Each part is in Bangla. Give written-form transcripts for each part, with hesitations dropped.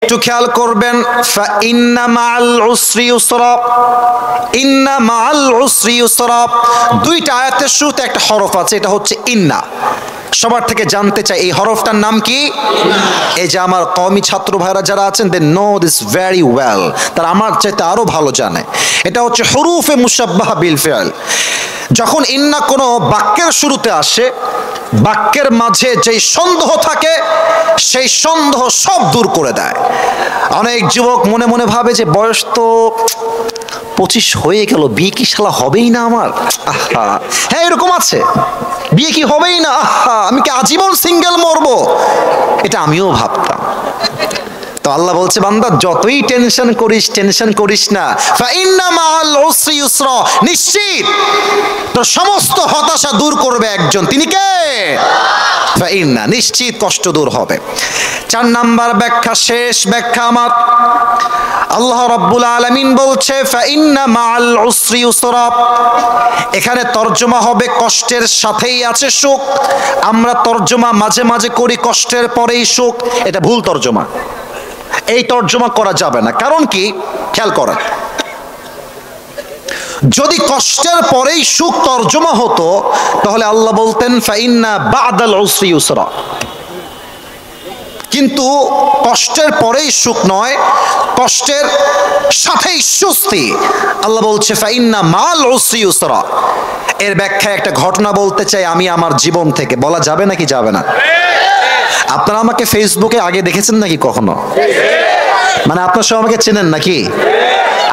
একটু খেয়াল করবেন, ইন্না মাআল উসরি ইউসরা, ইন্না মাআল উসরি ইউসরা, দুইটা আয়াতের শুরুতে একটা হরফ আছে, এটা হচ্ছে ইন্না। সবার থেকে জানতে চাই এই হরফটার নাম কি? এই যে আমার কওমি ছাত্র ভাইরা যারা আছেন, they know this very well, তারা আমার চাইতে আরো ভালো জানে। এটা হচ্ছে হুরুফে মুশাব্বাহা বিল ফিআল। যখন ইন্না কোনো বাক্যের শুরুতে আসে, বাক্যের মাঝে যেই সন্দেহ থাকে সেই সন্দেহ সব দূর করে দেয়। অনেক যুবক মনে মনে ভাবে যে বয়স তো 25 হয়ে গেল, বিয়ে কি শালা হবেই না আমার, আহা। হ্যাঁ, এরকম আছে, বিয়ে কি হবেই না, আহা, আমি কি আজীবন সিঙ্গেল মরবো। এটা আমিও ভাবতাম। তো আল্লাহ বলছে, বান্দা যতই টেনশন করিস না, ফাইন্না মাআল উসরি ইউসরা, নিশ্চিত তোর সমস্ত হতাশা দূর করবে একজন, তিনি কে? ফাইন্না, নিশ্চিত কষ্ট দূর হবে। 4 নাম্বার ব্যাখ্যা, শেষ ব্যাখ্যা আমার, আল্লাহ রাব্বুল আলামিন বলছে ফাইন্না মাআল উসরি ইউসরা। এখানে তরজমা হবে কষ্টের সাথেই আছে সুখ। আমরা তরজমা মাঝে মাঝে করি কষ্টের পরেই সুখ, এটা ভুল তরজমা। এই তর্জমা করা যাবে না। কারণ কি? খেয়াল করেন, যদি কষ্টের পরেই সুখ তর্জমা হতো তাহলে আল্লাহ বলতেন ফাইন্না বাদাল উসরি ইউসরা। কিন্তু কষ্টের পরেই সুখ নয়, কষ্টের সাথেই স্বস্তি। আল্লাহ বলছে ফাইন্না মাল উসরি ইউসরা। এর ব্যাখ্যায় একটা ঘটনা বলতে চাই আমি আমার জীবন থেকে। বলা যাবে নাকি যাবে না? আপনারা আমাকে ফেসবুকে আগে দেখেছেন নাকি কখনো? মানে আপনার সব আমাকে চেনেন নাকি?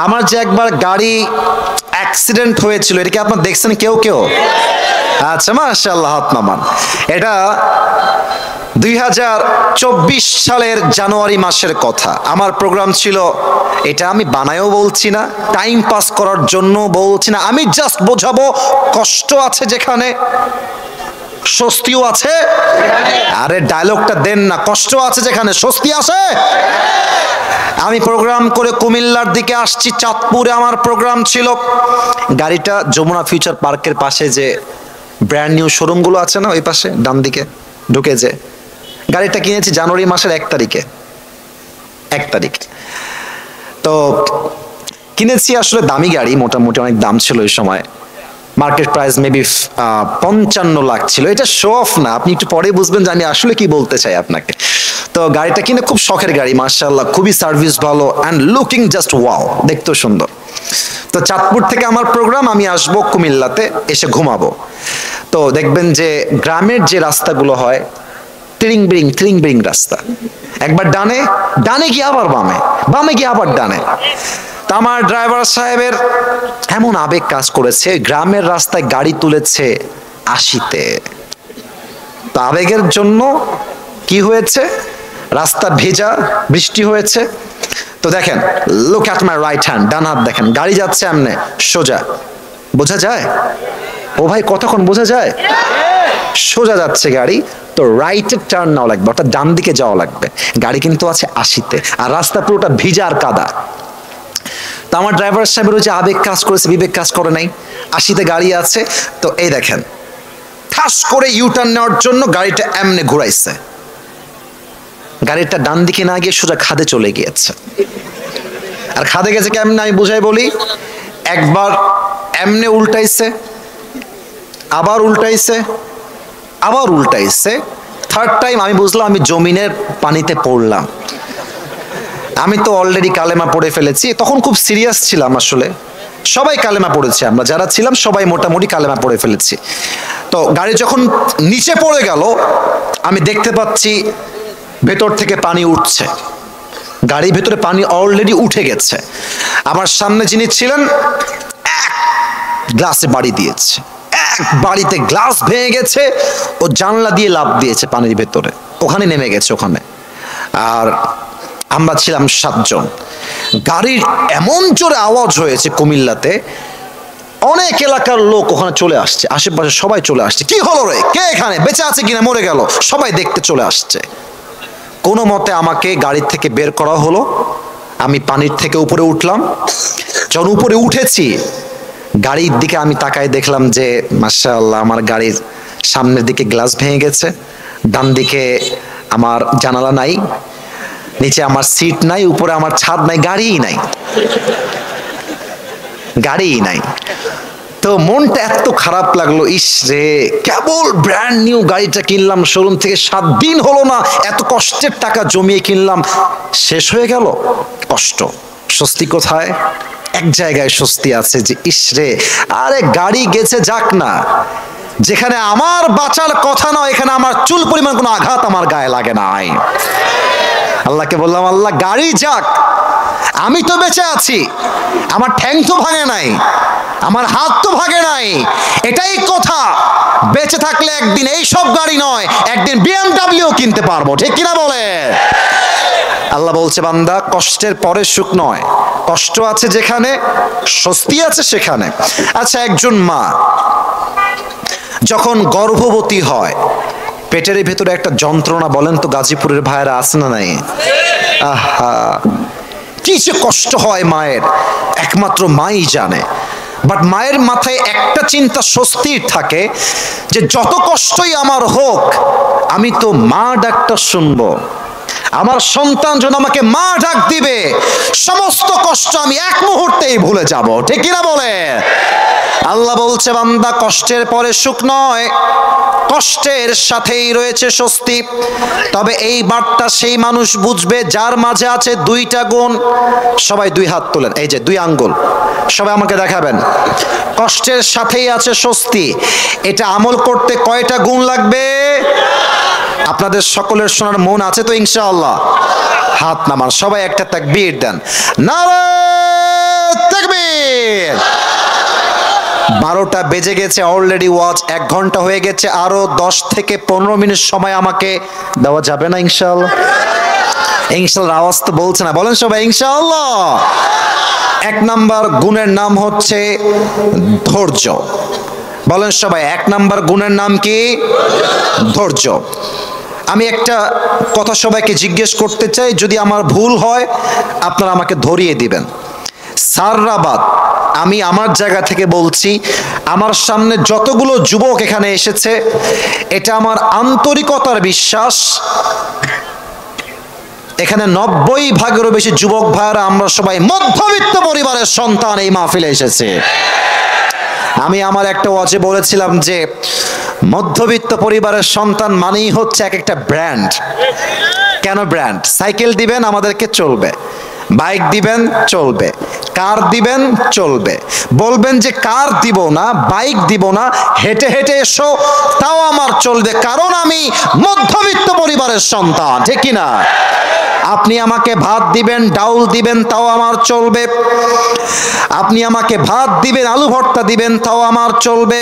আমার যে একবার গাড়ি অ্যাক্সিডেন্ট হয়েছিল, এটা কি আপনারা দেখছেন কেউ? আচ্ছা, মাশাআল্লাহ, হাত নামান। এটা 2024 সালের জানুয়ারি মাসের কথা। আমার প্রোগ্রাম ছিল, এটা আমি বানায়ও বলছি না, টাইম পাস করার জন্য বলছি না, আমি জাস্ট বোঝাবো কষ্ট আছে যেখানে স্বস্তিও আছে। আরে ডায়লগটা দেন না, কষ্ট আছে যেখানে স্বস্তি আছে। আমি প্রোগ্রাম করে কুমিল্লার দিকে আসছি, চাঁদপুরে আমার প্রোগ্রাম ছিল। গাড়িটা যমুনা ফিউচার পার্কের পাশে যে ব্র্যান্ড নিউ শোরুমগুলো আছে না, ওই পাশে ডান দিকে ঢুকে যে গাড়িটা কিনেছি জানুয়ারি মাসের 1 তারিখে। তো কিনেছি, আসলে দামি গাড়ি, মোটামুটি অনেক দাম ছিল ওই সময়। মার্কেট প্রাইস মেবি 55 লাখ ছিল। এটা শো অফ না, আপনি একটু পরে বুঝবেন যে আমি আসলে কি বলতে চাই আপনাকে। তো গাড়িটা কিনে খুব শখের গাড়ি, মাশাআল্লাহ, খুবই সার্ভিস ভালো অ্যান্ড লুকিং জাস্ট ওয়াও, দেখতেও সুন্দর। তো চাঁদপুর থেকে আমার প্রোগ্রাম, আমি আসবো কুমিল্লাতে, এসে ঘুমাবো। তো দেখবেন যে গ্রামের যে রাস্তাগুলো হয় ট্রিং বিরিং রাস্তা, একবার ডানে গিয়ে আবার বামে গিয়ে আবার ডানে। তা আমার ড্রাইভার সাহেবের এমন আবেগ কাজ করেছে, গ্রামের রাস্তায় গাড়ি তুলেছে 80-তে। তো আবেগের জন্য কি হয়েছে, রাস্তা ভেজা, বৃষ্টি হয়েছে। তো দেখেন, look at my right hand, ডান হাত দেখেন, গাড়ি যাচ্ছে এমনে সোজা, বোঝা যায়? ও ভাই কতক্ষণ বোঝা যায়? সোজা যাচ্ছে গাড়ি, তো রাইটে টার্ন নেওয়া লাগবে, অর্থাৎ ডান দিকে যাওয়া লাগবে। গাড়ি কিন্তু আছে 80-তে, আর রাস্তা পুরোটা ভিজা আর কাদা। তো আমার ড্রাইভার সাহেবের ওই যে আবেগ কাজ করেছে, বিবেক কাজ করে নাই। 80-তে গাড়ি আছে, তো এই দেখেন, ঠাস করে ইউটার্ন নেওয়ার জন্য গাড়িটা এমনে ঘুরাইছে। গাড়িটা ডান দিকে না গিয়ে সোজা খাদে চলে গিয়েছে। আর খাদে গেছে কেমনে আমি বুঝাই বলি। একবার এমনে উল্টাইছে, আবার উল্টাইছে, থার্ড টাইম আমি বুঝলাম আমি জমিনের পানিতে পড়লাম। আমি তো অলরেডি কালেমা পড়ে ফেলেছি, তখন খুব সিরিয়াস ছিলাম। আসলে সবাই কালেমা পড়েছে, আমরা যারা ছিলাম সবাই মোটামুটি কালেমা পড়ে ফেলেছি। তো গাড়ি যখন নিচে পড়ে গেল, আমি দেখতে পাচ্ছি ভেতর থেকে পানি উঠছে, গাড়ির ভেতরে পানি অলরেডি উঠে গেছে। আমার সামনে যিনি ছিলেন এক গ্লাসে বাড়ি দিয়েছে, এক বাড়িতে গ্লাস ভেঙে গেছে, ও জানলা দিয়ে লাফ দিয়েছে পানির ভেতরে, ওখানে নেমে গেছে ওখানে। আর আমরা ছিলাম 7 জন। গাড়ির এমন জোরে আওয়াজ হয়েছে কুমিল্লাতে, অনেক এলাকার লোক ওখানে চলে আসছে, আশেপাশে সবাই চলে আসছে। কি হলো রে, কে এখানে, বেঁচে আছে কিনা মরে গেল, সবাই দেখতে চলে আসছে। কোনো মতে আমাকে গাড়ির থেকে বের করা হলো। আমি পানির থেকে উপরে উঠলাম। যখন উপরে উঠেছি, গাড়ির দিকে আমি তাকায় দেখলাম যে মাশাআল্লাহ, আমার গাড়ির সামনের দিকে গ্লাস ভেঙে গেছে, ডান দিকে আমার জানালা নাই, নিচে আমার সিট নাই, উপরে আমার ছাদ নাই, গাড়িই নাই, গাড়িই নাই। তো মনটা এত খারাপ লাগলো, ইস রে, কেবল ব্র্যান্ড নিউ গাড়িটা কিনলাম শোরুম থেকে, 7 দিন হলো না, এত কষ্টের টাকা জমিয়ে কিনলাম, শেষ হয়ে গেল। কষ্ট। স্বস্তি কোথায়? এক জায়গায় স্বস্তি আছে যে ইস রে, আরে গাড়ি গেছে যাক না, যেখানে আমার বাঁচার কথা নয় এখানে আমার চুল পরিমাণ কোনো আঘাত আমার গায়ে লাগে নাই। আল্লাহকে বললাম, আল্লাহ গাড়ি যাক, আমি তো বেঁচে আছি, আমার ঠ্যাং তো ভাঙে নাই, আমার হাত তো ভাঙে নাই, এটাই কথা। বেঁচে থাকলে একদিন এই সব গাড়ি নয়, একদিন BMW কিনতে পারবো, ঠিক কিনা বলে? আল্লাহ বলছে, বান্দা কষ্টের পরে সুখ নয়, কষ্ট আছে যেখানে স্বস্তি আছে সেখানে। আচ্ছা, একজন মা যখন গর্ভবতী হয়, পেটের ভেতরে একটা যন্ত্রণা, বলেন তো গাজীপুরের ভাইরা আছে না নাই? আহা, কি যে কষ্ট হয় মায়ের, একমাত্র মাই জানে। বাট মায়ের মাথায় একটা চিন্তা স্বস্তির থাকে যে যত কষ্টই আমার হোক, আমি তো মা ডাকটা শুনবো, আমার সন্তান যখন আমাকে মা ডাক দিবে, সমস্ত কষ্ট আমি এক মুহূর্তেই ভুলে যাব, ঠিক কিনা বলে? আল্লাহ বলছে, বান্দা কষ্টের পরে সুখ নয়, কষ্টের সাথেই রয়েছে স্বস্তি। তবে এই বার্তা সেই মানুষ বুঝবে যার মাঝে আছে 2টা গুণ। সবাই 2 হাত তোলেন, এই যে 2 আঙ্গুল, সবাই আমাকে দেখাবেন। কষ্টের সাথেই আছে স্বস্তি, এটা আমল করতে কয়টা গুণ লাগবে? আপনাদের সকলের শোনার মন আছে তো ইনশাআল্লাহ? হাত নামান, সবাই একটা তাকবীর দেন, নারে তাকবীর। 12টা বেজে গেছে অলরেডি, ওয়াজ 1 ঘন্টা হয়ে গেছে, আরো 10 থেকে 15 মিনিট সময় আমাকে দেওয়া যাবে না ইনশাআল্লাহ? ইনশাআল্লাহ আওয়াজ তো বলছে না, বলেন সবাই ইনশাআল্লাহ। 1 নাম্বার গুণের নাম হচ্ছে ধৈর্য। বলেন সবাই, 1 নাম্বার গুণের নাম কি? ধৈর্য। আমি একটা কথা সবাইকে জিজ্ঞেস করতে চাই, যদি আমার ভুল হয় আপনারা আমাকে ধরিয়ে দিবেন। সাররাবাদ, আমি আমার জায়গা থেকে বলছি, আমার সামনে যতগুলো যুবক এখানে এসেছে, এটা আমার আন্তরিকতার বিশ্বাস, এখানে 90% বেশি যুবক ভাইরা আমরা সবাই মধ্যবিত্ত পরিবারের সন্তান এই মাহফিলে এসেছে। আমি আমার একটা ওয়াজে বলেছিলাম যে মধ্যবিত্ত পরিবারের সন্তান মানেই হচ্ছে এক একটা ব্র্যান্ড। কেন ব্র্যান্ড? সাইকেল দিবেন আমাদেরকে চলবে, বাইক দিবেন চলবে, কার দিবেন চলবে, বলবেন যে কার দিব না, বাইক দিব না, হেঁটে হেঁটে এসো তাও আমার চলবে, কারণ আমি মধ্যবিত্ত পরিবারের সন্তান, ঠিক কিনা? আপনি আমাকে ভাত দিবেন, ডাউল দিবেন, তাও আমার চলবে। আপনি আমাকে ভাত দিবেন, আলু ভর্তা দিবেন, তাও আমার চলবে।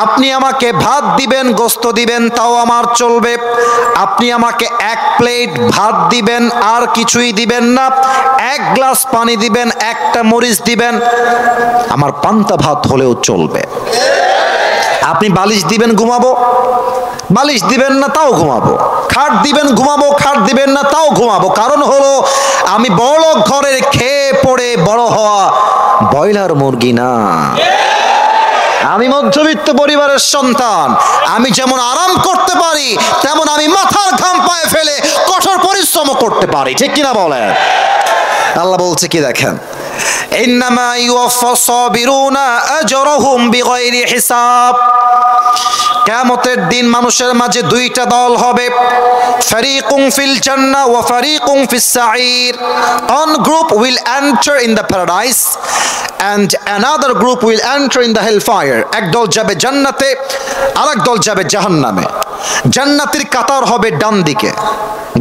আপনি আমাকে ভাত দিবেন, গোস্ত দিবেন, তাও আমার চলবে। আপনি আমাকে 1 প্লেট ভাত দিবেন, আর কিছুই দিবেন না, 1 গ্লাস পানি দিবেন, 1টা মরিচ দিবেন, আমার পান্তা ভাত হলেও চলবে। আপনি বালিশ দিবেন, ঘুমাবো, বালিশ দিবেন না তাও ঘুমাবো। খাট দিবেন, ঘুমাবো, খাট দিবেন না তাও ঘুমাবো। কারণ হলো আমি বড়লোক ঘরের খেয়ে পড়ে বড় হওয়া ব্রয়লার মুরগি না, আমি মধ্যবিত্ত পরিবারের সন্তান। আমি যেমন আরাম করতে পারি, তেমন আমি মাথার ঘাম পায়ে ফেলে কঠোর পরিশ্রম করতে পারি, ঠিক কিনা বলেন? আল্লাহ বলছে কি দেখেন, ইন্নামা ইউওয়াফাস সাবিরুনা আজরাহুম বিগাইরি হিসাব। কিয়ামতের দিন মানুষের মাঝে 2টা দল হবে, ফারিকুন ফিল জান্নাহ ওয়া ফারিকুন ফিস সাঈর। One group will enter in the paradise and another group will enter in the hellfire. এক দল যাবে জান্নাতে, আরেক দল যাবে জাহান্নামে। জান্নাতের কাতার হবে ডান দিকে।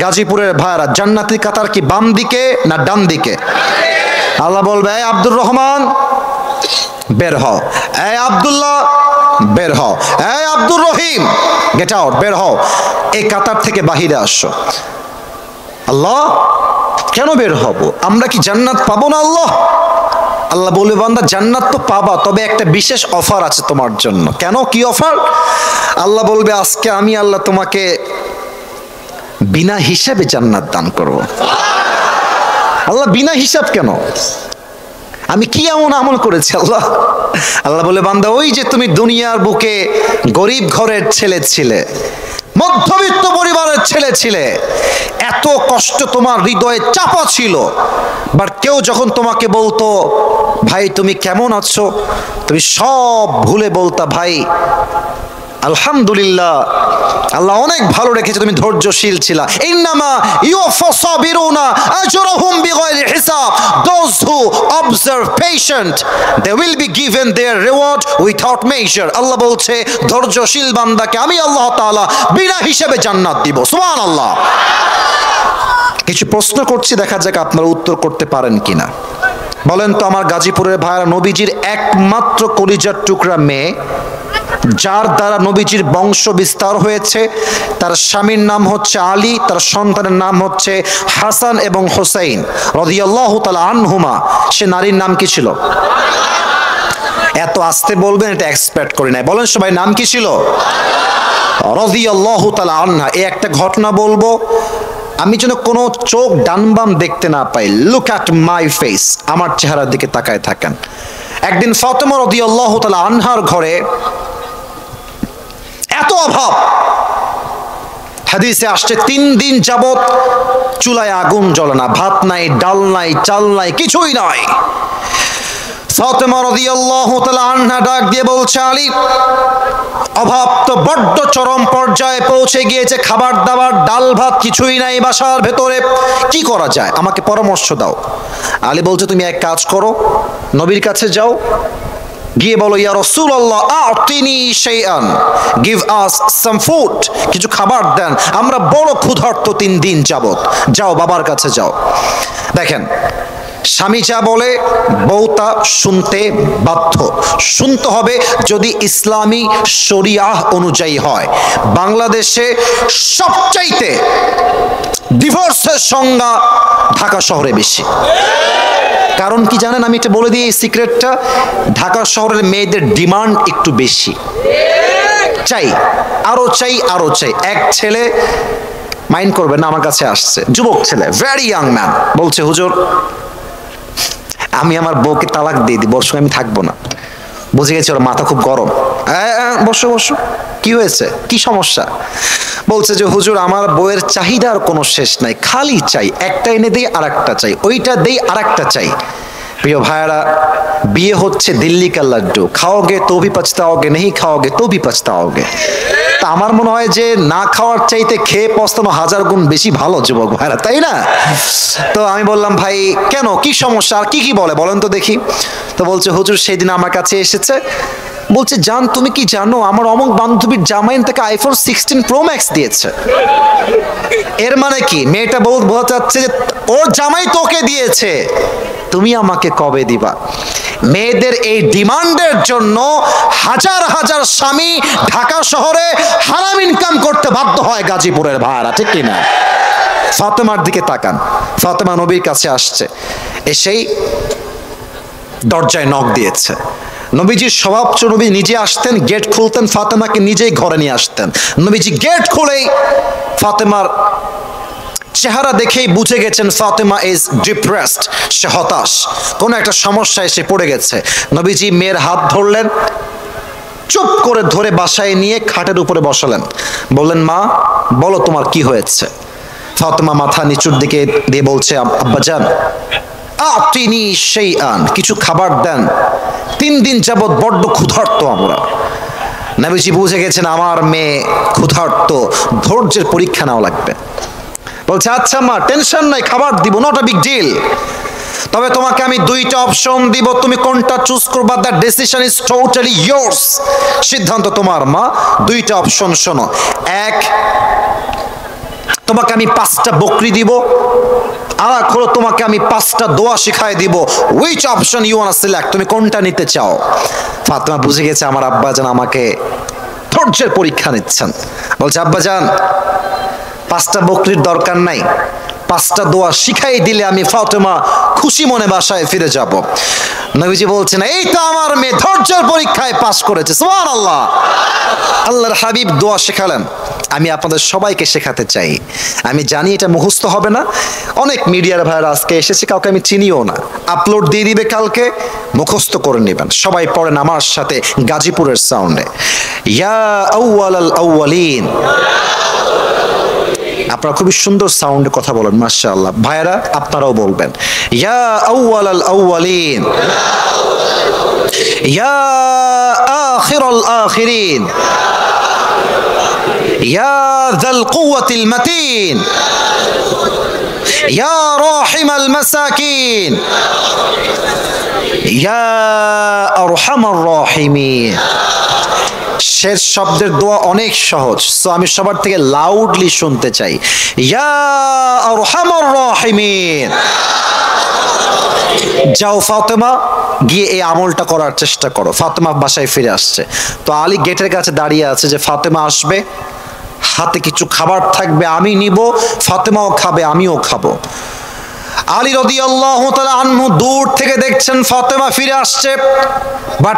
গাজীপুরের ভাইরা, জান্নাতের কাতার কি বাম দিকে না ডান দিকে? আল্লাহ বলবে, এই আব্দুর রহমান বের হও, এই আব্দুল্লাহ বের হও, এই আব্দুর রহিম গেট আউট, বের হও, এই কাতার থেকে বাহিরে আসো। আল্লাহ, কেন বের হব? আমরা কি জান্নাত পাবো না? আল্লাহ আল্লাহ বলবে, বান্দা জান্নাত তো পাবা, তবে একটা বিশেষ অফার আছে তোমার জন্য। কেন, কি অফার? আল্লাহ বলবে, আজকে আমি আল্লাহ তোমাকে বিনা হিসাবে জান্নাত দান করব। আল্লাহ, বিনা হিসাব কেন? আমি কি এমন আমল করেছি আল্লাহ? আল্লাহ বলে, বান্দা ওই যে তুমি দুনিয়ার বুকে গরিব ঘরের ছেলে ছিলে, মধ্যবিত্ত পরিবারের ছেলে ছিলে, এত এত কষ্ট তোমার হৃদয়ে চাপা ছিল, বাট কেউ যখন তোমাকে বলতো ভাই তুমি কেমন আছো, তুমি সব ভুলে বলতা ভাই আলহামদুলিল্লাহ, আল্লাহ অনেক ভালো রেখেছে, তুমি ধৈর্যশীল ছিলা। ইন্নামা ইউওয়াফাস সাবিরুনা আজরাহুম বিগাইরি হিসাব, those who observe patient they will be given their reward without measure. Allah বলছে ধৈর্যশীল বান্দাকে আমি আল্লাহ তাআলা বিনা হিসাবে জান্নাত দিব। সুবহানাল্লাহ। কিছু প্রশ্ন করছি, দেখা যাক আপনারা উত্তর করতে পারেন কিনা। বলেন তো আমার গাজীপুরের ভাইরা, নবীজির একমাত্র কলিজার টুকরা মেয়ে যার দ্বারা নবীজির বংশ বিস্তার হয়েছে, তার স্বামীর নাম হচ্ছে আলী, তার সন্তানের নাম হচ্ছে হাসান এবং হুসাইন রাদিয়াল্লাহু তাআলা আনহুমা। সে নারীর নাম কি ছিল? এত আস্তে বলবেন এটা এক্সপেক্ট করি নাই। বলেন সবাই, নাম কি ছিল? রাদিয়াল্লাহু তাআলা আনহা। এই একটা ঘটনা বলবো, আমি যেন কোনো চোখ ডান বাম দেখতে না পাই। লুক অ্যাট মাই ফেস, আমার চেহারার দিকে তাকায় থাকেন। একদিন ফাতেমা রাদিয়াল্লাহু তাআলা আনহার ঘরে এত অভাব, হাদিসে আসছে 3 দিন যাবত চুলায় আগুন জ্বলে না, ভাত নাই, ডাল নাই, চাল নাই, কিছুই নাই। ফাতেমা রাদিয়াল্লাহু তাআলা আনহা ডাক দিয়ে বলছে, আলী অভাব তো বড্ড চরম পর্যায়ে পৌঁছে গিয়েছে, খাবার দাবার ডাল ভাত কিছুই নাই বাসার ভেতরে, কি করা যায় আমাকে পরামর্শ দাও। আলী বলছে তুমি এক কাজ করো, নবীর কাছে যাও, গিয়ে বলো ইয়া রাসূলুল্লাহ আ'তিনি শাইআন, গিভ আস সাম ফুড, কিছু খাবার দেন, আমরা বড় ক্ষুধার্ত 3 দিন যাবত। যাও বাবার কাছে যাও। দেখেন স্বামী যা বলে বউ তা শুনতে বাধ্য, শুনতে হবে যদি ইসলামী শরিয়াহ অনুযায়ী হয়। বাংলাদেশে সবচাইতে ডিভোর্সের সংখ্যা ঢাকা শহরে বেশি। কারণ কি জানেন, আমি এটা বলে দিই এই সিক্রেটটা, ঢাকা শহরের মেয়েদের ডিমান্ড একটু বেশি, চাই আরো চাই আরো চাই। এক ছেলে মাইন্ড করবেন না, আমার কাছে আসছে, যুবক ছেলে, ভেরি ইয়াং ম্যান, বলছে হুজুর আমি আমার বউকে তালাক দিয়ে দিই, বর্ষ আমি থাকবো না। বুঝে গেছি ওর মাথা খুব গরম। বসো বসো, কি হয়েছে, কি সমস্যা? বলছে যে হুজুর আমার বউয়ের চাহিদার কোনো শেষ নাই, খালি চাই, একটা এনে দেই আর একটা চাই, ওইটা দেই আর একটা চাই। প্রিয় ভাইয়ারা, বিয়ে হচ্ছে দিল্লি কা লাড্ডু, খাওগে তো ভি পছতাওগে, নেই খাওগে তো ভি পছতাওগে। তা আমার মনে হয় যে না খাওয়ার চাইতে খেয়ে পস্তানো 1000 গুণ বেশি ভালো যুবক ভাইরা, তাই না? তো আমি বললাম ভাই কেন, কি সমস্যা, আর কি কি বলে বলেন তো দেখি। তো বলছে হুজুর সেদিন আমার কাছে এসেছে, বলছে জান তুমি কি জানো আমার অমুক বান্ধবীর জামাইন থেকে আইফোন 16 প্রো ম্যাক্স দিয়েছে। এর মানে কি, মেয়েটা বলতে চাচ্ছে যে ওর জামাই তোকে দিয়েছে, তুমি আমাকে কবে দিবা? মেয়েদের এই ডিমান্ডের জন্য হাজার হাজার স্বামী ঢাকা শহরে হারাম ইনকাম করতে বাধ্য হয় গাজীপুরের ভাড়া, ঠিক কিনা? ফাতেমার দিকে তাকান, ফাতেমা নবীর কাছে আসছে, এসেই দরজায় নক দিয়েছে। নবীজির স্বভাব, নবী নিজে আসতেন, গেট খুলতেন, ফাতেমাকে নিজেই ঘরে নিয়ে আসতেন। নবীজি গেট খুলেই ফাতেমার চেহারা দেখেই বুঝে গেছেন ফাতেমা ইজ ডিপ্রেসড, সে হতাশ, কোন একটা সমস্যায় সে পড়ে গেছে। নবীজি মেয়ের হাত ধরলেন, চুপ করে ধরে বাসায় নিয়ে খাটের উপরে বসালেন, বললেন মা বলো তোমার কি হয়েছে? ফাতেমা মাথা নিচুর দিকে দিয়ে বলছে আব্বাজান আ'তিনি শাইআন, কিছু খাবার দেন, 3 দিন যাবত বড্ড ক্ষুধার্ত আমরা। নবীজি বুঝে গেছেন আমার মেয়ে ক্ষুধার্ত, ধৈর্যের পরীক্ষা নেওয়া লাগবে। বলছে আচ্ছা মা টেনশন নাই, খাবার দিব, নট আ বিগ ডিল, তবে তোমাকে আমি 2টা অপশন দিব, তুমি কোনটা চুজ করবা, the decision is totally yours, সিদ্ধান্ত তোমার মা। 2টা অপশন শোনো, এক তোমাকে আমি 5টা বকরি দিব, আর হলো তোমাকে আমি 5টা দোয়া শিখাই দিব, which option you want to select, তুমি কোনটা নিতে চাও? ফাতেমা বুঝে গেছে আমার আব্বাজান আমাকে ধৈর্যের পরীক্ষা নিচ্ছেন। বলছে আব্বাজান 5টা বকরির দরকার নাই, 5টা দোয়া শিখাই দিলে আমি ফাতেমা খুশি মনে বাসায় ফিরে যাব। নবীজি বলছেন এই তো আমার মেয়ে ধৈর্যের পরীক্ষায় পাশ করেছে, সুবহানাল্লাহ। আল্লাহর হাবিব দোয়া শেখালেন, আমি আপনাদের সবাইকে শেখাতে চাই। আমি জানি এটা মুখস্থ হবে না, অনেক মিডিয়ার ভাইরা আজকে এসেছে, কাউকে আমি চিনিও না, আপলোড দিয়ে দিবে কালকে, মুখস্থ করে নেবেন। সবাই পড়েন আমার সাথে গাজীপুরের সাউন্ডে, ইয়া আউয়ালাল আউয়ালিন আপনারা খুবই সুন্দর সাউন্ডে কথা বলেন, মাশাআল্লাহ। ভাইয়েরা আপনারাও বলবেন, ইয়া আউয়ালাল আউয়ালিন, ইয়া আখিরাল আখিরিন, ইয়া যাল কুওয়াতিল মাতিন, ইয়া রাহিমাল মাসাকিন, ইয়া আরহামার রাহিমিন। শেষ শব্দের দোয়া অনেক সহজ, সো আমি সবার থেকে লাউডলি শুনতে চাই, ইয়া আরহামার রাহিমিন। যাও ফাতেমা, গিয়ে এই আমলটা করার চেষ্টা করো। ফাতেমা বাসায় ফিরে আসছে, তো আলী গেটের কাছে দাঁড়িয়ে আছে যে ফাতেমা আসবে, হাতে কিছু খাবার থাকবে, আমি নিব, ফাতেমাও খাবে, আমিও খাবো। আলী রাদিয়াল্লাহু তাআলা আনহু দূর থেকে দেখছেন ফাতেমা ফিরে আসছে, বাট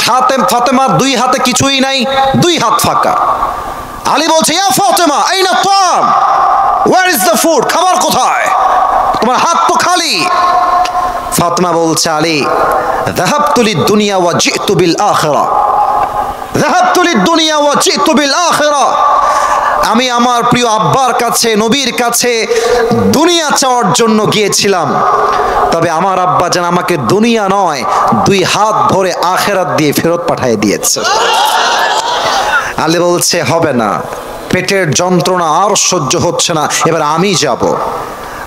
ফাতেমার দুই হাতে কিছুই নাই, দুই হাত ফাঁকা। আলী বলছে, ইয়া ফাতেমা আইনা তাম, ওয়্যার ইজ দ্য ফুড, খাবার কোথায়, তোমার হাত তো খালি। ফাতেমা বলছে, আলী যাহাবতু লিদ দুনিয়া ওয়া জিতু বিল আখিরা, যাহাবতু লিদ দুনিয়া ওয়া জিতু বিল আখিরা। আমি আমার প্রিয় আব্বার কাছে, নবীর কাছে দুনিয়া চাওয়ার জন্য গিয়েছিলাম, তবে আমার আব্বা যেন আমাকে দুনিয়া নয়, দুই হাত ধরে আখিরাত দিয়ে ফেরত পাঠিয়ে দিয়েছে। আলী বলছে, হবে না, পেটের যন্ত্রণা আর সহ্য হচ্ছে না, এবার আমি যাব।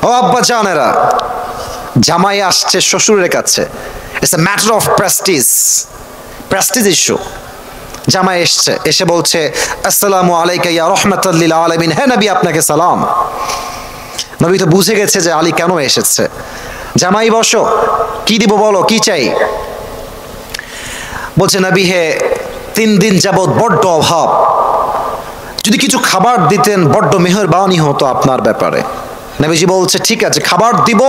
ও আব্বা জানেরা, জামাই আসছে শ্বশুরের কাছে, it's a matter of Prestige issue. জামাই এসছে, এসে বলছে, আসসালামু আলাইকা ইয়া রাহমাতাল লিল আলামিন, হে নবী আপনাকে সালাম। নবী তো বুঝে গেছে যে আলী কেন এসেছে। জামাই বসো, কি দিব বলো, কি চাই? বলছে, নবী হে 3 দিন যাবত বড্ড অভাব, যদি কিছু খাবার দিতেন বড্ড মেহেরবানি হতো আপনার ব্যাপারে। নবীজি বলছে, ঠিক আছে খাবার দিব,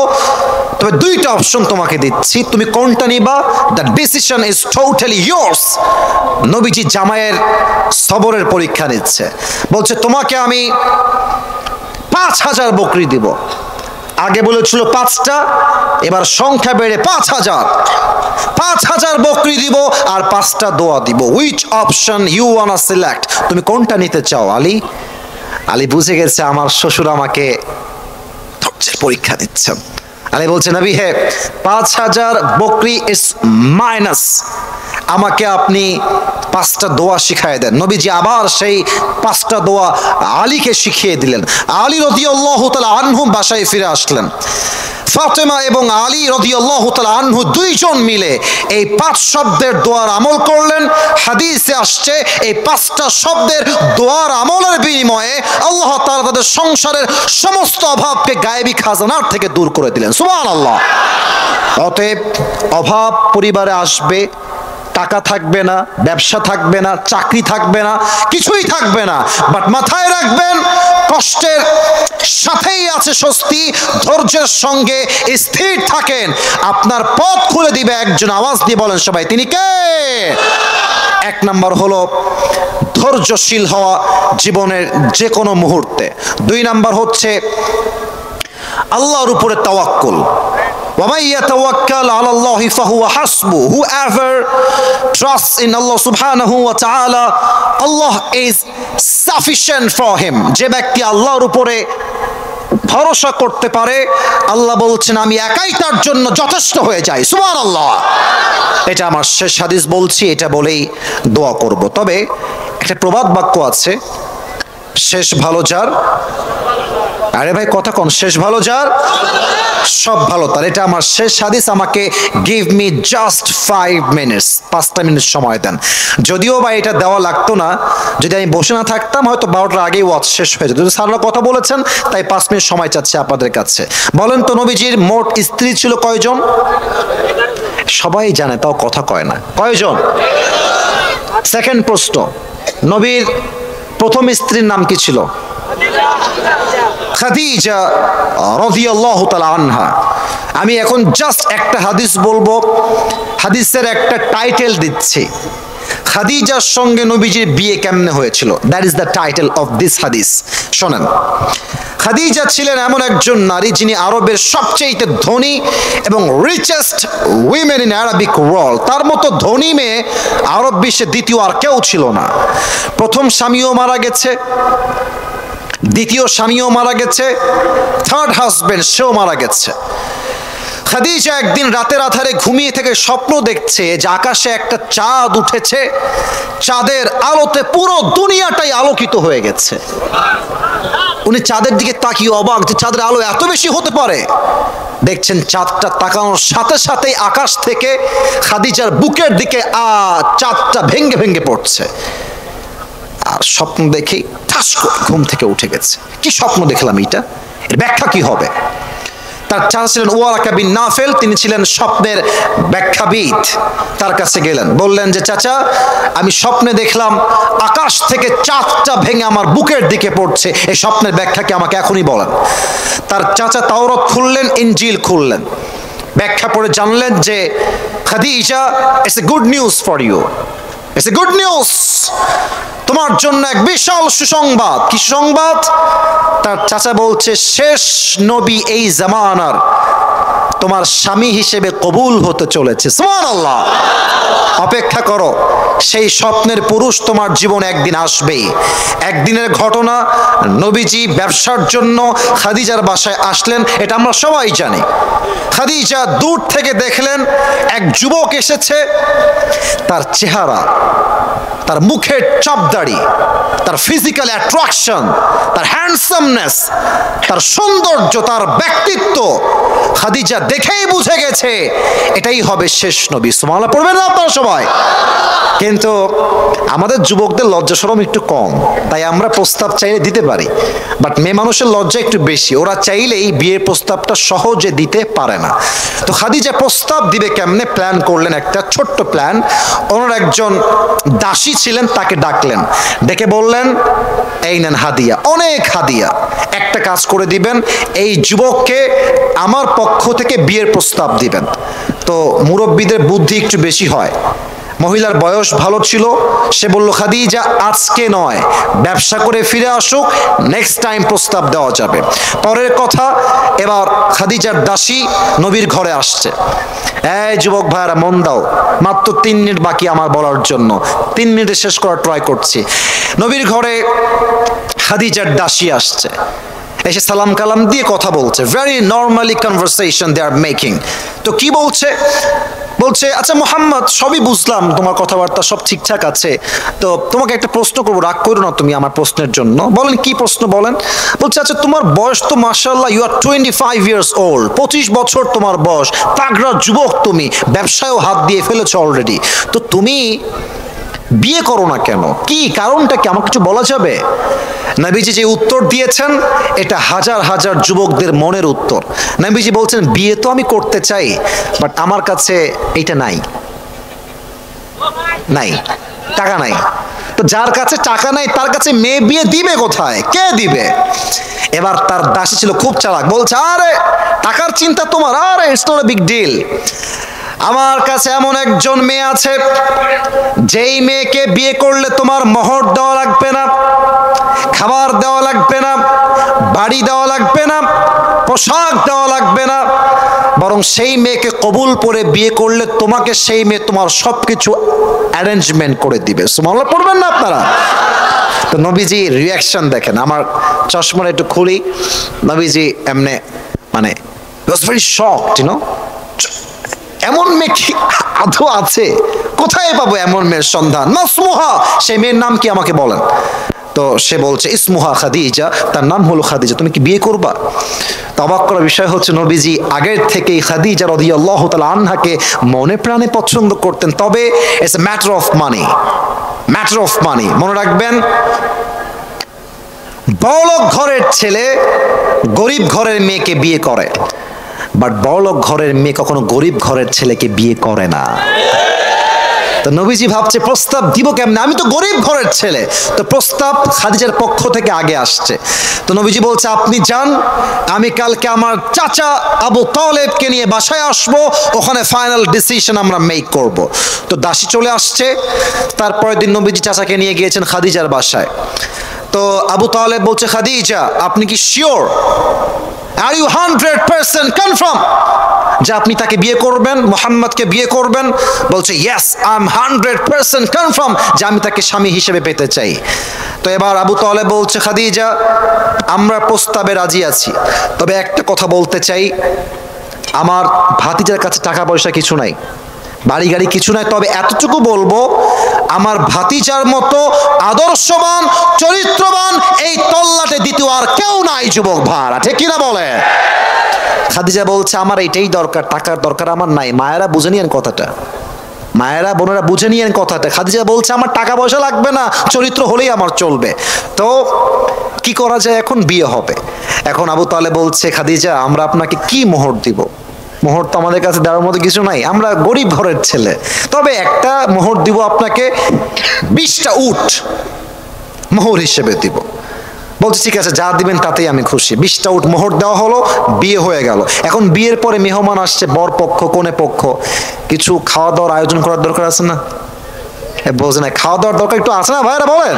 তবে দুইটা অপশন তোমাকে দিচ্ছি, তুমি কোনটা নিবা, the decision is totally yours. নবীজি জামাইয়ের সবরের পরীক্ষা নিচ্ছে, বলছে, তোমাকে আমি 5000 বকরি দিব। আগে বলেছিল 5টা, এবার সংখ্যা বেড়ে 5000 বকরি দিব আর 5টা দোয়া দিব। Which option you wanna select, তুমি কোনটা নিতে চাও আলী? আলী বুঝে গেছে আমার শ্বশুর আমাকে ধৈর্যের পরীক্ষা দিচ্ছেন। আলী বলছে, নবী হে 5000 বকরি ইজ মাইনাস, আমাকে আপনি 5টা দোয়া শিখায় দেন। নবীজি আবার সেই 5টা দোয়া আলীকে শিখিয়ে দিলেন। আলী রাদিয়াল্লাহু তাআলা আনহু বাসায় ফিরে আসলেন। ফাতেমা এবং আলী রাদিয়াল্লাহু তাআলা আনহু দুইজন মিলে এই 5 শব্দের দোয়ার আমল করলেন। হাদিসে আসছে, এই 5টা শব্দের দোয়ার আমলের বিনিময়ে আল্লাহ তাআলা তাদের সংসারের সমস্ত অভাবকে গায়েবী খাজানার থেকে দূর করে দিলেন। সুবহানাল্লাহ। অতএব অভাব পরিবারে আসবে, টাকা থাকবে না, ব্যবসা থাকবে না, চাকরি থাকবে না, কিছুই থাকবে না, বাট মাথায় রাখবেন কষ্টের সাথেই আছে স্বস্তি। ধৈর্যের সঙ্গে স্থির থাকেন, আপনার পথ খুলে দিবে একজন। আওয়াজ দিয়ে বলেন সবাই, তিনি কে? 1 নাম্বার হলো ধৈর্যশীল হওয়া জীবনের যে কোনো মুহূর্তে। 2 নাম্বার হচ্ছে আল্লাহর উপরে তাওয়াক্কুল। وَمَن يَتَوَكَّلْ عَلَى اللَّهِ فَهُوَ حَسْبُهُ, whoever trusts in Allah subhanahu wa ta'ala, Allah is sufficient for him. যে ব্যক্তি আল্লাহর উপরে ভরসা করতে পারে, আল্লাহ বলছেন আমি একাই তার জন্য যথেষ্ট হয়ে যাই। সুবহানাল্লাহ। এটা আমার শেষ হাদিস বলছি, এটা বলেই দোয়া করব। তবে একটা প্রবাদ বাক্য আছে, শেষ ভালো যার, আরে ভাই কথা কোন, শেষ ভালো যার সব ভালো তার। এটা আমার শেষ হাদিস। আমাকে গিভ মি জাস্ট 5 মিনিটস, 5টা মিনিট সময় দেন। যদিও বা এটা দেওয়া লাগতো না, যদি আমি বসে না থাকতাম হয়তো 12টার আগেই ওয়াজ শেষ হয়ে যেত। স্যাররা কথা বলেছেন তাই 5 মিনিট সময় চাচ্ছে আপনাদের কাছে। বলেন তো নবীজির মোট স্ত্রী ছিল কয়জন? সবাই জানে, তাও কথা কয় না। কয়জন? সেকেন্ড প্রশ্ন, নবীর প্রথম স্ত্রীর নাম কি ছিল? খাদিজা রাদিয়াল্লাহু তাআলা আনহা। আমি এখন জাস্ট একটা হাদিস বলবো, হাদিসের একটা টাইটেল দিচ্ছি, খাদিজার সঙ্গে নবীজির বিয়ে কেমনে হয়েছিল। That is the title of this হাদিস। শোনেন, খাদিজা ছিলেন এমন একজন নারী যিনি আরবের সবচেয়ে ধনী এবং richest women in Arabic world. তার মতো ধনী মেয়ে আরব বিশ্বে দ্বিতীয় আর কেউ ছিল না। প্রথম স্বামীও মারা গেছে, দ্বিতীয় স্বামীও মারা গেছে, থার্ড হাজবেন্ড সেও মারা গেছে। খাদিজা একদিন রাতের আধারে ঘুমিয়ে থেকে স্বপ্ন দেখছে যে আকাশে একটা চাঁদ উঠেছে, চাঁদের আলোতে পুরো দুনিয়াটাই আলোকিত হয়ে গেছে। উনি চাঁদের দিকে তাকিয়ে অবাক যে চাঁদের আলো এত বেশি হতে পারে। দেখছেন চাঁদটা তাকানোর সাথে সাথেই আকাশ থেকে খাদিজার বুকের দিকে চাঁদটা ভেঙ্গে ভেঙ্গে পড়ছে। আর স্বপ্ন দেখে ঠাস করে ঘুম থেকে উঠে গেছে। কি স্বপ্ন দেখলাম, এটা এর ব্যাখ্যা কি হবে? তার চাচা ছিলেন ওয়ারাকা বিন নাফেল, তিনি ছিলেন স্বপ্নের ব্যাখ্যাবিদ। তার কাছে গেলেন, বললেন যে চাচা, আমি স্বপ্নে দেখলাম আকাশ থেকে চাঁদটা ভেঙে আমার বুকের দিকে পড়ছে, এই স্বপ্নের ব্যাখ্যা কি আমাকে এখনই বলেন। তার চাচা তাওরাত খুললেন, ইনজিল খুললেন, ব্যাখ্যা পড়ে জানলেন যে Khadija, it's a good news for you, it's a good news, তোমার জন্য এক বিশাল সুসংবাদ। কি সুসংবাদ? তার চাচা বলছে শেষ নবী এই জামানার তোমার স্বামী হিসেবে কবুল হতে চলেছে। সুবহানাল্লাহ। অপেক্ষা করো, সেই স্বপ্নের পুরুষ তোমার জীবনে একদিন আসবেই। একদিনের ঘটনা, নবীজি ব্যবসার জন্য খাদিজার বাসায় আসলেন, এটা আমরা সবাই জানি। খাদিজা দূর থেকে দেখলেন এক যুবক এসেছে, তার চেহারা, তার মুখের চাপদাড়ি, তার ফিজিক্যাল অ্যাট্রাকশন, তার হ্যান্ডসামনেস, তার সৌন্দর্য, তার ব্যক্তিত্ব, খাদিজা দেখেই বুঝে গেছে এটাই হবে শেষ নবী। সুবহানাল্লাহ পড়বেন না আপনারা সবাই? কিন্তু আমাদের যুবকদের লজ্জা শরম একটু কম, তাই আমরা প্রস্তাব চাইলে দিতে পারি, বাট মেয়ে মানুষের লজ্জা একটু বেশি, ওরা চাইলেই বিয়ের প্রস্তাবটা সহজে দিতে পারে না। তো খাদিজা প্রস্তাব দিবে কেমনে প্ল্যান করলেন, একটা ছোট্ট প্ল্যান। ওনার একজন দাসী ছিলেন, তাকে ডাকলেন, ডেকে বললেন এই নেন হাদিয়া, অনেক হাদিয়া, একটা কাজ করে দিবেন, এই যুবককে আমার পক্ষ থেকে বিয়ের প্রস্তাব দিবেন। তো মুরব্বীদের বুদ্ধি একটু বেশি হয়, মহিলার বয়স ভালো ছিল, সে বলল খাদিজা আজকে নয়, ব্যবসা করে ফিরে আসুক, নেক্সট টাইম প্রস্তাব দেওয়া যাবে। পরের কথা, এবার খাদিজার দাসী নবীর ঘরে আসছে। এই যুবক ভাইরা মন দাও, মাত্র 3 মিনিট বাকি আমার বলার জন্য, 3 মিনিটে শেষ করার ট্রাই করছি। নবীর ঘরে খাদিজার দাসী আসছে, এসে সালাম কালাম দিয়ে কথা বলছে, very normally conversation they are making. তো কি বলছে? বলছে আচ্ছা মুহাম্মদ, সবই বুঝলাম, তোমার কথাবার্তা সব ঠিকঠাক আছে, তো তোমাকে একটা প্রশ্ন করবো, রাগ করো না তুমি আমার প্রশ্নের জন্য। বলেন কি প্রশ্ন বলেন। বলছে আচ্ছা তোমার বয়স তো মাশাআল্লাহ, ইউ আর 25 ইয়ার্স ওল্ড, 25 বছর তোমার বয়স, তাগড়া যুবক তুমি, ব্যবসায়ও হাত দিয়ে ফেলেছো অলরেডি, তো তুমি বিয়ে করো না কেন? কি কারণটা কি আমাকে কিছু বলা যাবে? নবীজি যে উত্তর দিয়েছেন এটা হাজার হাজার যুবকদের মনের উত্তর। নবীজি বলছেন বিয়ে তো আমি করতে চাই, বাট আমার কাছে এটা নাই, নাই, টাকা নাই। তো যার কাছে টাকা নাই তার কাছে মেয়ে বিয়ে দিবে কোথায়, কে দিবে? এবার তার দাসী ছিল খুব চালাক, বলছে আরে টাকার চিন্তা তোমার, আরে it's not a big deal, আমার কাছে এমন একজন মেয়ে আছে যেই মেয়েকে বিয়ে করলে তোমার মোহর দেওয়া লাগবে না, খাবার দেওয়া লাগবে না, বাড়ি দেওয়া লাগবে না, পোশাক দেওয়া লাগবে না, বরং সেই মেয়েকে কবুল করে বিয়ে করলে তোমাকে সেই মেয়ে তোমার সবকিছু অ্যারেঞ্জমেন্ট করে দিবে। সুবহানাল্লাহ পড়বেন না আপনারা? তো নবীজি রিয়াকশন দেখেন, আমার চশমাটা একটু খুলি, নবীজি এমনি মানে was very shocked, you know, এমন মেয়ে কি আদৌ আছে? কোথায় পাবো এমন মেয়ের সন্ধান? মাসমুহা, সেই মেয়ের নাম কি আমাকে বলেন। তো সে বলছে ইসমুহা খাদিজা, তার নাম হলো খাদিজা, তুমি কি বিয়ে করবা? তো অবাক করার বিষয় হচ্ছে নবীজি আগের থেকেই খাদিজা রাদিয়াল্লাহু তাআলা আনহাকে মনে প্রাণে পছন্দ করতেন, তবে it's a matter of money, matter of money. মনে রাখবেন, বড়লোক ঘরের ছেলে গরিব ঘরের মেয়েকে বিয়ে করে, বাট বড়লোক ঘরের মেয়ে কখনো গরিব ঘরের ছেলেকে বিয়ে করে না। তো নবীজি ভাবছে প্রস্তাব দিব কেমনে, আমি তো গরিব ঘরের ছেলে। তো প্রস্তাব খাদিজার পক্ষ থেকে আগে আসছে। তো নবীজি বলছে আপনি যান, আমি কালকে আমার চাচা আবু তালেবকে নিয়ে বাসায় আসবো, ওখানে ফাইনাল ডিসিশন আমরা মেক করব। তো দাসী চলে আসছে, তারপরের দিন নবীজি চাচাকে নিয়ে গিয়েছেন খাদিজার বাসায়। তো আবু তালেব বলছে খাদিজা আপনি কি শিওর, আর ইউ 100% কনফার্ম? যে আপনি তাকে বিয়ে করবেন, মুহাম্মদকে বিয়ে করবেন? বলছে ইয়েস, আই এম 100% কনফার্ম যে আমি তাকে স্বামী হিসেবে পেতে চাই। তো এবার আবু তালেব বলছে খাদিজা, আমরা প্রস্তাবে রাজি আছি, তবে একটা কথা বলতে চাই, আমার ভাতিজার কাছে টাকা পয়সা কিছু নাই, বাড়ি গাড়ি কিছু নাই, তবে এতটুকু বলবো, আমার ভাতিজার মতো আদর্শবান চরিত্রবান এই তল্লাটে দ্বিতীয় আর কেউ নাই যুবক ভাড়া, ঠিক কিনা বলে? খাদিজা বলছে আমার এটাই দরকার, টাকার দরকার আমার নাই। মায়েরা বুঝে নিয়েন কথাটা, মায়েরা বোনেরা বুঝে নিয়েন কথাটা। খাদিজা বলছে আমার টাকা পয়সা লাগবে না, চরিত্র হলেই আমার চলবে। তো কি করা যায়, এখন বিয়ে হবে। এখন আবু তালেব বলছে খাদিজা, আমরা আপনাকে কি মোহর দিব? মোহর তো আমাদের কাছে দেওয়ার মতো কিছু নাই, আমরা গরিব ঘরের ছেলে, তবে একটা মোহর দিব আপনাকে, 20টা উট মোহর হিসেবে দিব। বলছে ঠিক আছে, যা দিবেন তাতেই আমি খুশি। 20টা উট মোহর দেওয়া হলো, বিয়ে হয়ে গেল। এখন বিয়ের পরে মেহমান আসছে, বর পক্ষ কনে পক্ষ, কিছু খাওয়া দাওয়ার আয়োজন করার দরকার আছে না? বলছে না, খাওয়া দাওয়ার দরকার একটু আছে না ভাইরা, বলেন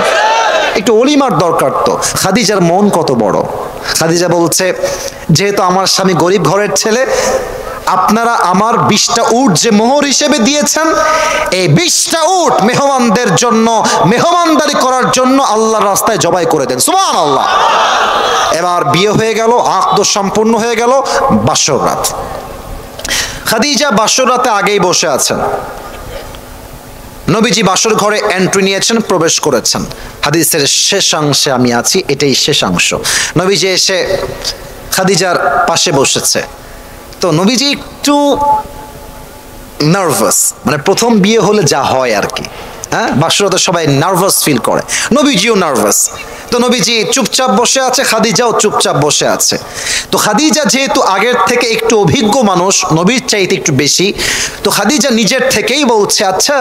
একটু অলিমার দরকার। তো খাদিজার মন কত বড়। খাদিজা বলছে যেহেতু আমার স্বামী গরিব ঘরের ছেলে, আপনারা আমার 20টা উট যে মোহর হিসেবে দিয়েছেন, এই 20টা উট মেহমানদের জন্য, মেহমানদারি করার জন্য আল্লাহর রাস্তায় জবাই করে দেন, সুবহানাল্লাহ। এবার বিয়ে হয়ে গেল, আকদ সম্পূর্ণ হয়ে গেল, বাসর রাত। খাদিজা বাসর রাতে আগেই বসে আছেন, নবীজি বাসর ঘরে এন্ট্রি নিয়েছেন, প্রবেশ করেছেন। হাদিসের শেষাংশে আমি আছি, এটাই শেষাংশ। নবীজি এসে খাদিজার পাশে বসেছে। তো নবীজি একটু নার্ভাস, মানে প্রথম বিয়ে হলে যা হয় আর কি, হ্যাঁ, বাসরাতে সবাই নার্ভাস ফিল করে, নবীজিও নার্ভাস। তো নবীজি চুপচাপ বসে আছে, খাদিজাও চুপচাপ বসে আছে। তো খাদিজা যেহেতু আগের থেকে একটু অভিজ্ঞ মানুষ, নবীর চাইতে একটু বেশি, তো খাদিজা নিজের থেকেই বলছে আচ্ছা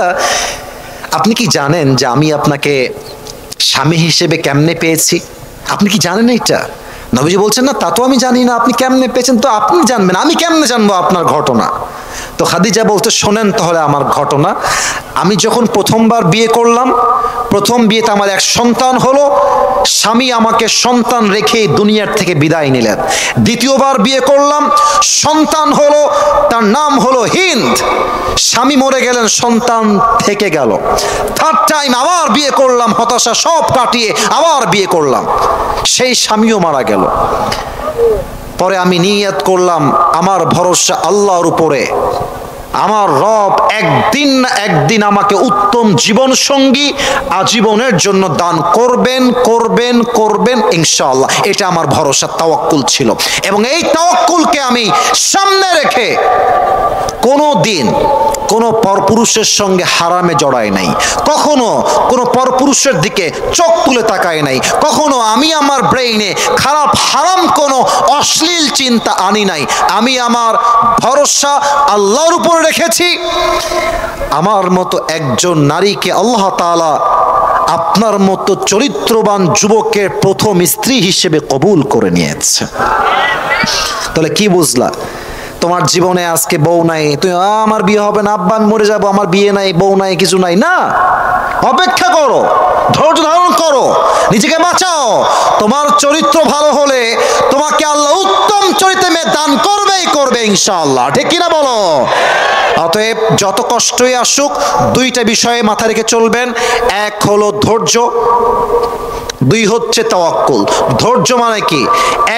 আপনি কি জানেন যে আমি আপনাকে স্বামী হিসেবে কেমনে পেয়েছি? আপনি কি জানেন এটা? নবীজি বলছেন না, তা তো আমি জানি না, আপনি কেমনে পেয়েছেন তো আপনি জানবেন, আমি কেমনে জানবো আপনার ঘটনা? তো খাদিজা বলতে শোনেন তাহলে আমার ঘটনা। আমি যখন প্রথমবার বিয়ে করলাম, প্রথম বিয়েতে আমার এক সন্তান হলো, স্বামী আমাকে সন্তান রেখে দুনিয়ার থেকে বিদায় নিলেন। দ্বিতীয়বার বিয়ে করলাম, সন্তান হলো, তার নাম হলো হিন্দ, স্বামী মরে গেলেন, সন্তান থেকে গেল। থার্ড টাইম আবার বিয়ে করলাম, হতাশা সব কাটিয়ে আবার বিয়ে করলাম, সেই স্বামীও মারা গেল। পরে আমি নিয়ত করলাম আমার ভরসা আল্লাহর উপরে, আমার রব একদিন না একদিন আমাকে উত্তম জীবন সঙ্গী আজীবনের জন্য দান করবেন করবেন করবেন ইনশাআল্লাহ। এটা আমার ভরসা, তাওয়াক্কুল ছিল। এবং এই তাওয়াক্কুলকে আমি সামনে রেখে কোনো দিন কোনো পরপুরুষের সঙ্গে হারামে জড়ায় নাই, কখনো কোনো পরপুরুষের দিকে চোখ তুলে তাকায় নাই, কখনো আমি আমার ব্রেইনে খারাপ হারাম কোনো অশ্লীল চিন্তা আনি নাই। আমি আমার ভরসা আল্লাহর উপর রেখেছি। আমার মতো একজন নারীকে আল্লাহ তাআলা আপনার মতো চরিত্রবান যুবকের প্রথম স্ত্রী হিসেবে কবুল করে নিয়েছে। তাহলে কি বুঝলা? তোমার জীবনে আজকে বউ নাই, তুমি আমার বিয়ে হবে না, আব্বা আমি মরে যাবো, আমার বিয়ে নাই, বউ নাই, কিছু নাই, না, অপেক্ষা করো, ধৈর্য ধারণ করো, নিজেকে বাঁচাও। তোমার চরিত্র ভালো হলে তোমাকে আল্লাহ উত্তম চরিত্রে মেয়ে দান করবেই করবে ইনশাআল্লাহ, ঠিক কিনা বলো? অতএব যত কষ্টই আসুক, দুইটা বিষয়ে মাথা রেখে চলবেন। এক হলো ধৈর্য, দুই হচ্ছে তাওয়াক্কুল। ধৈর্য মানে কি?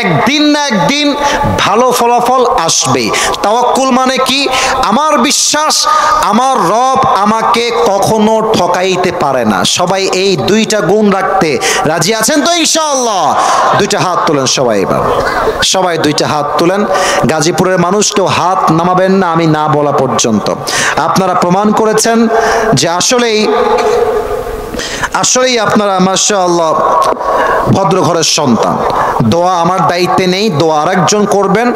একদিন না একদিন ভালো ফলাফল আসবে। তাওয়াক্কুল মানে কি? আমার বিশ্বাস আমার রব আমাকে কখনো ঠকাইতে পারে না। সবাই এই দুইটা গুণ রাখতে রাজি আছেন তো ইনশাআল্লাহ? দুইটা হাত তোলেন সবাই, এবার সবাই দুইটা হাত তোলেন। গাজীপুরের মানুষ কেউ হাত নামাবেন না আমি না বলা পর্যন্ত। আপনারা প্রমাণ করেছেন যে আসলেই আপনারা মাশাআল্লাহ ভদ্র ঘরের সন্তান। দোয়া আমার দায়িত্বে নেই, দোয়া আরেকজন করবেন।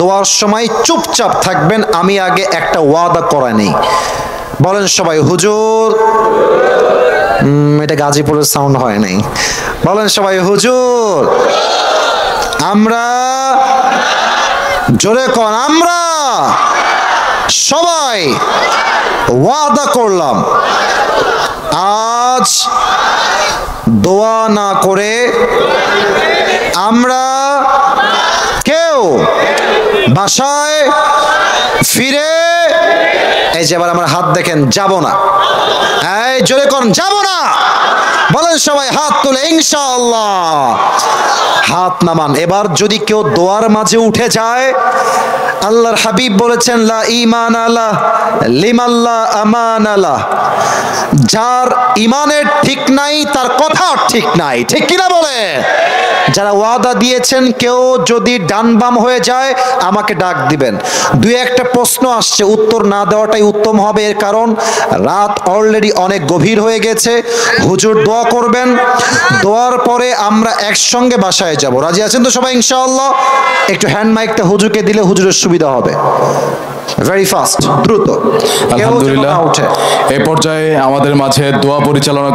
দোয়ার সময় চুপচাপ থাকবেন। আমি আগে একটা ওয়াদা করা নেই, বলেন সবাই হুজুর। এটা গাজীপুরের সাউন্ড হয় নাই, বলেন সবাই হুজুর। আমরা জোরে কর, আমরা সবাই ওয়াদা করলাম আজ দোয়া না করে আমরা কেউ বাসায় ফিরে এই যে এবার আমার হাত দেখেন, যাব না। এই জোরে করুন, যাব না। বলেন সবাই হাত তুলে ইনশাআল্লাহ। হাত নামান। এবার যদি কেউ দোয়ার মাঝে উঠে যায়, আল্লাহর হাবিব বলেছেন লা ঈমান আলা লিমাল্লা আমান আলা, যার ইমানের ঠিক নাই তার কথা ঠিক নাই, ঠিক কিনা বলে? যারা ওয়াদা দিয়েছেন কেউ যদি ডান বাম হয়ে যায় আমাকে ডাক দিবেন। দুই একটা প্রশ্ন আসছে, উত্তর না দেওয়াটাই উত্তম হবে, এর কারণ রাত অলরেডি অনেক গভীর হয়ে গেছে। হুজুর দোয়া করবেন, দোয়ার পরে আমরা একসঙ্গে বাসায় যাব। রাজি আছেন তো সবাই ইনশাআল্লাহ? একটু হ্যান্ড মাইকটা হুজুরকে দিলে হুজুরের সুবিধা হবে। ভেরি ফাস্ট, দ্রুত। আলহামদুলিল্লাহ, এই পর্যায়ে আমাদের মাঝে দোয়া পরিচালনা